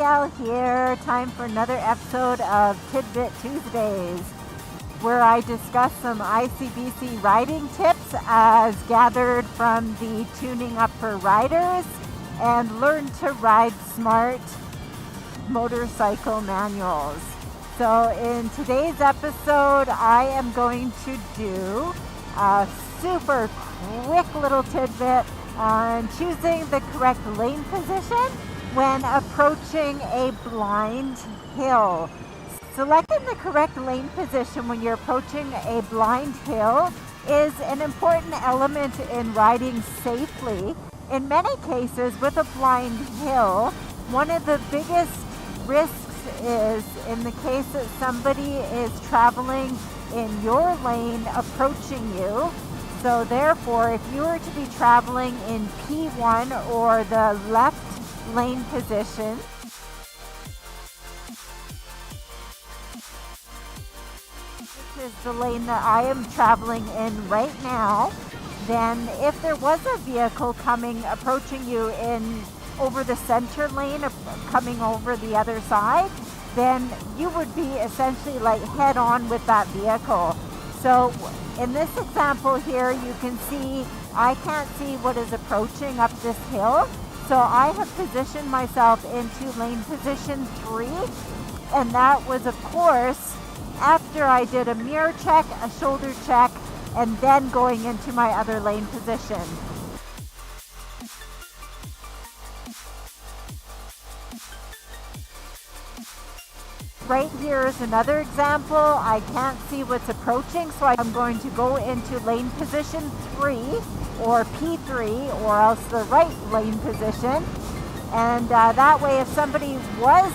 Rationale here. Time for another episode of Tidbit Tuesdays, where I discuss some ICBC riding tips as gathered from the Tuning Up for Riders and Learn to Ride Smart motorcycle manuals. So in today's episode, I am going to do a super quick little tidbit on choosing the correct lane position when approaching a blind hill. Selecting the correct lane position when you're approaching a blind hill is an important element in riding safely. In many cases with a blind hill, one of the biggest risks is in the case that somebody is traveling in your lane approaching you. So therefore, if you were to be traveling in P1 or the left lane position, which is the lane that I am traveling in right now, then if there was a vehicle approaching you in over the center lane, coming over the other side, then you would be essentially like head on with that vehicle. So in this example here, you can see I can't see what is approaching up this hill. So I have positioned myself into lane position 3. And that was, of course, after I did a mirror check, a shoulder check, and then going into my other lane position. Right here is another example. I can't see what's approaching, so I'm going to go into lane position 3 or P3 or else the right lane position. And that way, if somebody was,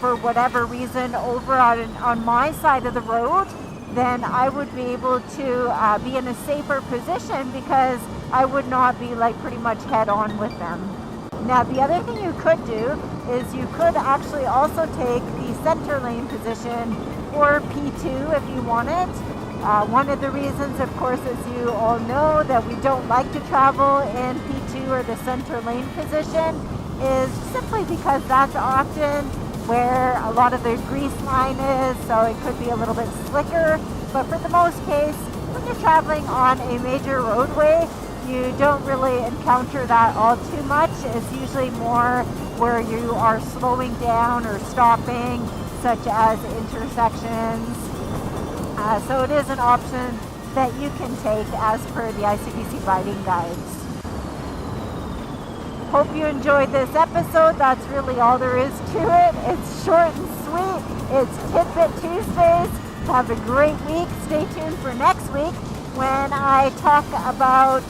for whatever reason, over on my side of the road, then I would be able to be in a safer position because I would not be like pretty much head on with them. Now, the other thing you could do is you could actually also take the center lane position or P2 if you want it. One of the reasons, of course, as you all know, that we don't like to travel in P2 or the center lane position is simply because that's often where a lot of the grease line is, so it could be a little bit slicker. But for the most case, when you're traveling on a major roadway, you don't really encounter that all too much. It's usually more where you are slowing down or stopping, such as intersections. So it is an option that you can take as per the ICBC riding guides. Hope you enjoyed this episode. That's really all there is to it. It's short and sweet. It's Tidbit Tuesdays. Have a great week. Stay tuned for next week when I talk about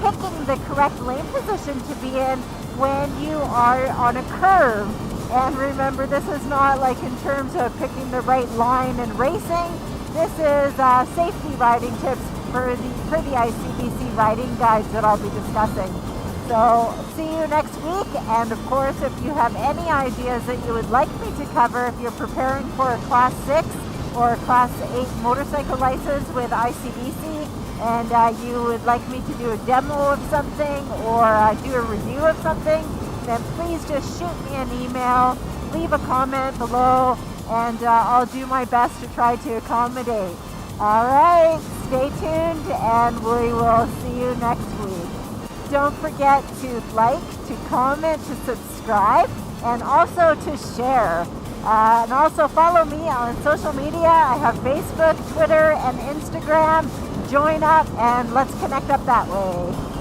picking the correct lane position to be in when you are on a curve. And remember, this is not like in terms of picking the right line and racing. This is safety riding tips for the ICBC riding guides that I'll be discussing. So see you next week. And of course, if you have any ideas that you would like me to cover, if you're preparing for a Class 6 or a Class 8 motorcycle license with ICBC, and you would like me to do a demo of something or do a review of something, then please just shoot me an email, leave a comment below, and I'll do my best to try to accommodate. All right, stay tuned, and we will see you next week. Don't forget to like, to comment, to subscribe, and also to share. And also follow me on social media. I have Facebook, Twitter, and Instagram. Join up and let's connect up that way.